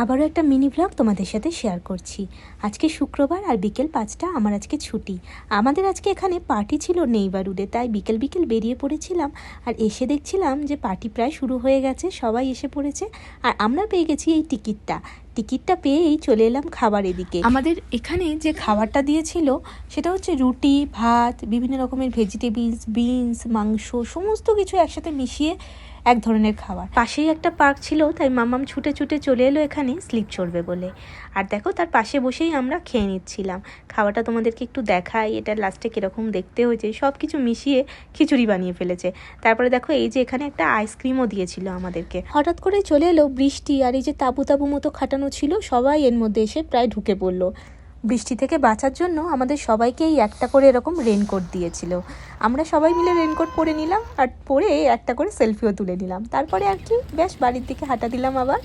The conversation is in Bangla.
আবারও একটা মিনি ব্লগ তোমাদের সাথে শেয়ার করছি। আজকে শুক্রবার আর বিকেল 5টা, আমার আজকে ছুটি। আমাদের আজকে এখানে পার্টি ছিল নেইবারহুডে, তাই বিকেল বিকেল বেরিয়ে পড়েছিলাম। আর এসে দেখছিলাম যে পার্টি প্রায় শুরু হয়ে গেছে, সবাই এসে পড়েছে। আর আমরা পেয়ে গেছি এই টিকিটটা পেয়েই চলে এলাম খাবার এদিকে। আমাদের এখানে যে খাবারটা দিয়েছিল সেটা হচ্ছে রুটি, ভাত, বিভিন্ন রকমের ভেজিটেবলস, বিনস, মাংস, সমস্ত কিছু একসাথে মিশিয়ে এক ধরনের খাবার। পাশেই একটা পার্ক ছিল, তাই মামাম ছুটে ছুটে চলে এলো এখানে স্লিপ চড়বে বলে। আর দেখো, তার পাশে বসেই আমরা খেয়ে নিচ্ছিলাম। খাবারটা তোমাদেরকে একটু দেখাই, এটা লাস্টে কীরকম দেখতে হয়েছে। সব কিছু মিশিয়ে খিচুড়ি বানিয়ে ফেলেছে। তারপরে দেখো, এই যে এখানে একটা আইসক্রিমও দিয়েছিল আমাদেরকে। হঠাৎ করে চলে এলো বৃষ্টি, আর এই যে তাবু তাবু মতো খাটানো ছিল, সবাই এর মধ্যে এসে প্রায় ঢুকে পড়লো। বৃষ্টি থেকে বাঁচার জন্য আমাদের সবাইকেই একটা করে এরকম রেনকোট দিয়েছিল। আমরা সবাই মিলে রেনকোট পরে নিলাম, আর পরে একটা করে সেলফিও তুলে নিলাম। তারপরে আর কি, বেশ বাড়ির দিকে হাঁটা দিলাম আবার।